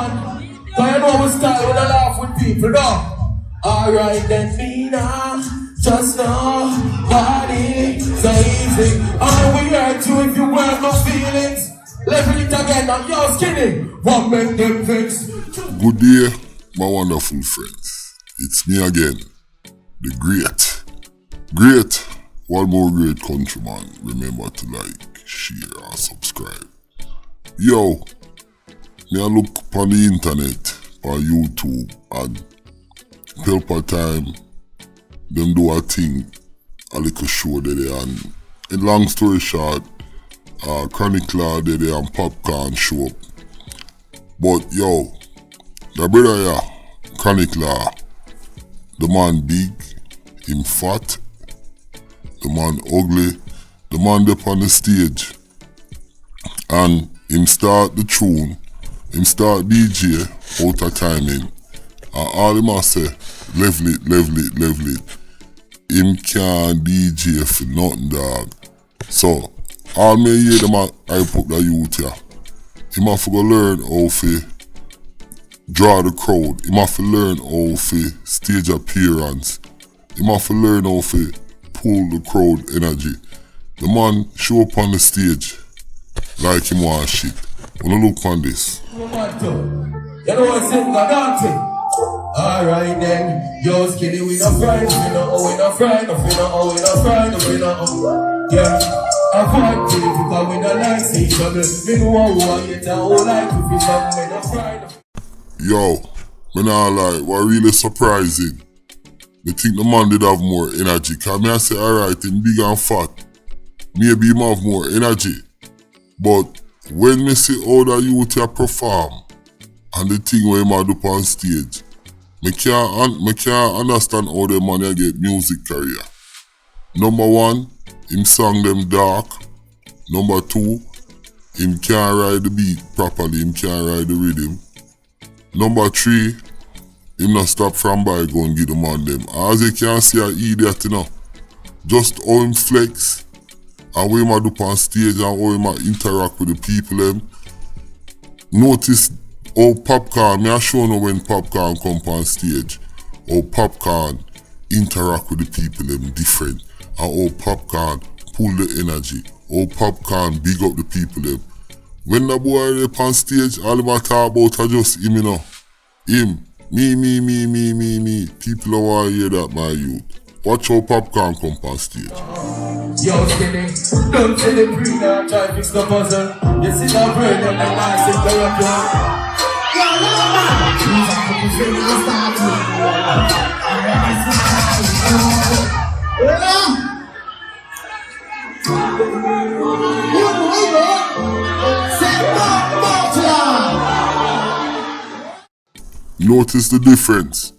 man. Cause you know we start with a laugh with people, no? Alright then, Nina, just know, body, so easy. And we hurt you if you wear no feelings. Level it again, I'm your skinny. What make them fix? Good day, my wonderful friends. It's me again, the great, one more great countryman. Remember to like, share, and subscribe. Yo, me I look on the internet, on YouTube, and Pelpa Time, them do a thing, a little show there, and in long story short, Chronicler there and POPCAAN show up. But yo, the brother here, Chronicler, the man big, him fat, the man ugly, the man up on the stage, and him start the tune, him start DJ out of timing, and all him a say, level it. Him can't DJ for nothing, dog. So, all me hear them I put the youth here. Him have to go learn how to draw the crowd. Him have to learn how to stage appearance. Him have to learn how to pull the crowd energy. The man show up on the stage like him want shit. Wanna look on this. You know what's in the dancing? Alright then, yo skinny we no friends, we no friend, we no yeah. I fight till you because we no like each other. Me know how I get a whole life if you come with no friend. Yo, me nah lie, what really surprising, me think the man did have more energy. Cause me I say alright, him big and fat, maybe him have more energy. But when me see how the youth a perform, and the thing where him a do on stage, me can't understand how the man a get music career. Number one, him song them dark. Number two, him can't ride the beat properly, him can't ride the rhythm. Number three, him not stop from by go and give the man them. As you can see a idiot, you know. Just how him flex, and what him a do on stage, and how him a interact with the people them. Notice how POPCAAN, me a show you when POPCAAN come on stage, how POPCAAN interact with the people them different, and how POPCAAN pull the energy, how POPCAAN big up the people them. When the boy up on stage, all him a talk about are just him, you know. Him, me. People don't want to hear that, my youth. Watch how POPCAAN come on stage. Yo skinny, don't tell the breed or try to fix the puzzle. You see the brain on the nice and go up here. Yo, no man! Notice the difference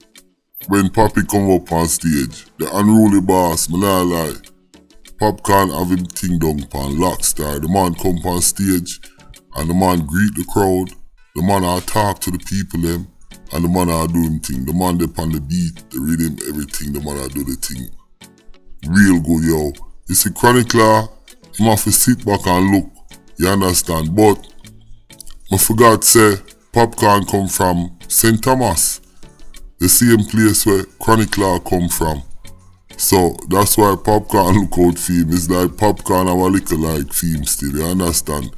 when Poppy come up on stage. The unruly boss, me nah lie. POPCAAN have him thing down upon Lockstar. The man come on stage and the man greet the crowd. The man a talk to the people them, and the man a do him thing. The man dep on the beat, the rhythm, everything. The man a do the thing. Real good, yo. You see, Chronicler, him have to sit back and look. You understand? But I forgot to say, POPCAAN come from St. Thomas, the same place where Chronicler come from. So that's why POPCAAN look out for him. It's like POPCAAN have a little like theme still, you understand?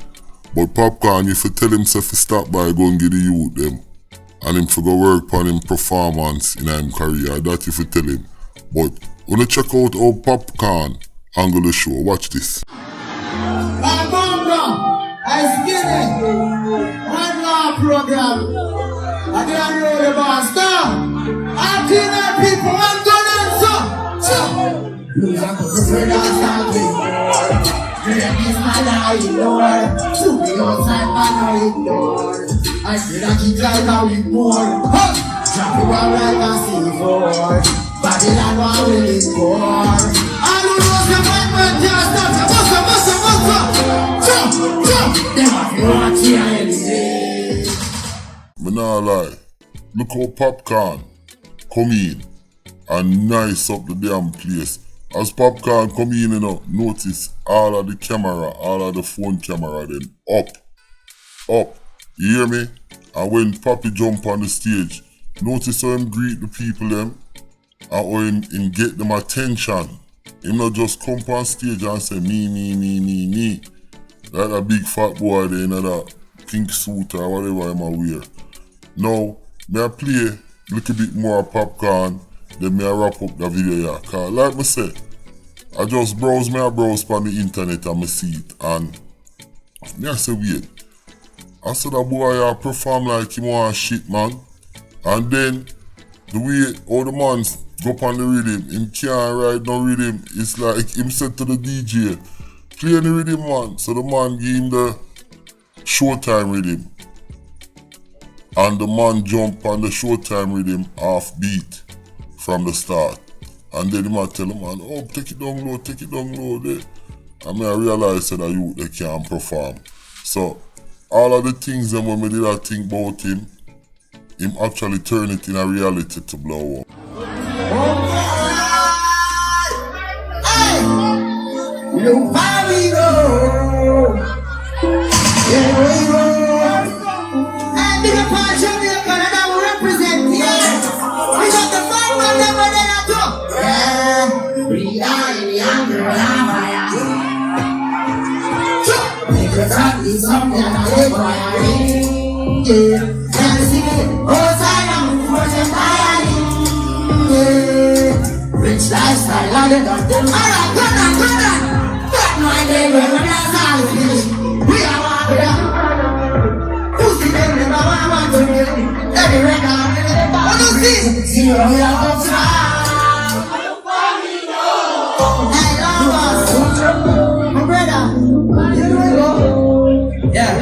But POPCAAN, if you tell himself to stop by, go and get the youth them, and him for go work on him performance in him career, that if you tell him. But when you check out how POPCAAN angle the show, watch this. I skinny, one more program. I can't know the boss now. I clean up people and go down so. Please, I'm going to start with Dream is my life, Lord. To be outside my life, Lord. I feel like it's like a week more. Drop you out like a C4. Babylon one will is poor. I don't know the man can't stop. Jump. Them have you watch here anything. Me nah lie. Look how POPCAAN come in and nice up the damn place. As POPCAAN come in, you know, notice all of the camera, all of the phone camera then up. You hear me? And when Papi jump on the stage, notice how him greet the people them and how him get them attention. Him not just come on stage and say me. Like a big fat boy there in that pink suit or whatever him a wear. Now, may I play a little bit more Popcaan, then may I wrap up the video here. Cause like I say, I just browse on the internet and I see it and me I say wait. I said that boy perform like him want shit man. And then the way all the man go up on the rhythm, him can't ride no rhythm. It's like him said to the DJ, play the rhythm man. So the man give him the showtime rhythm. And the man jump on the showtime rhythm half beat from the start. And then he might tell the man, oh take it down low there. And I realize that you they can't perform. So all of the things that when we did I think about him actually turn it in a reality to blow up. You party go, yeah we go. And big up on Jamaica that will represent, yeah. We got the fun man never let us go. Yeah, we are in the anger of fire. Because that is something that I require. Yeah, and see it, oh Zion, for the fire. Yeah, rich lifestyle, I don't do. Alright, go on. My neighbor, when that's all is finished, we are walking up. Pussy, baby, my mama, to me. Every record, what do you see? We are on fire. Hey, love, my brother, you go. Yeah,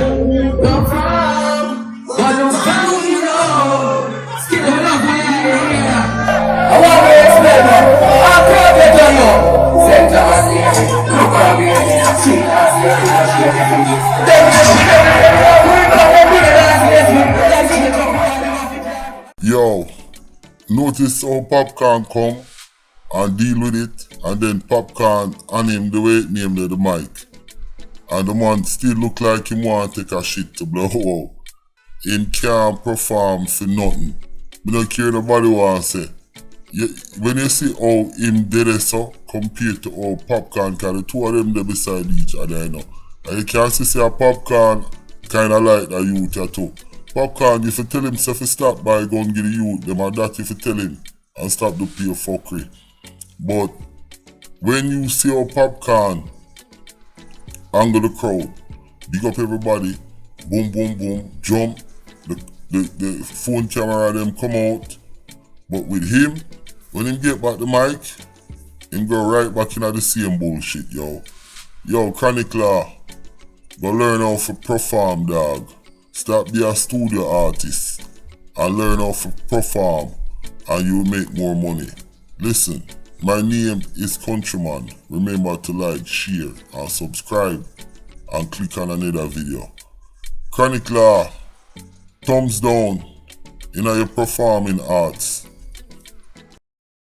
go from, but don't find you know. Skip the love, I want to explain that. I'm perfect on you. Center. Yo, notice how Popcaan come and deal with it, and then Popcaan and him the way it named the mic. And the man still look like him want to take a shit to blow out. Him can't perform for nothing. Me don't care nobody want to say. When you see how him did it so compared to how Popcaan, cause the two of them they beside each other, you know. And you can see a Popcaan kinda like the youth too. Popcaan, if you tell himself to stop by go and get the youth, them and that if you tell him and stop the pure fuckery. But when you see how Popcaan angle the crowd, big up everybody, boom, jump, the phone camera them come out. But with him, when him get back the mic, him go right back into the same bullshit, yo. Yo, Chronic Law, go learn how to perform, dog. Stop be a studio artist and learn how to perform and you will make more money. Listen, my name is Countryman. Remember to like, share and subscribe and click on another video. Chronic Law, thumbs down in your performing arts.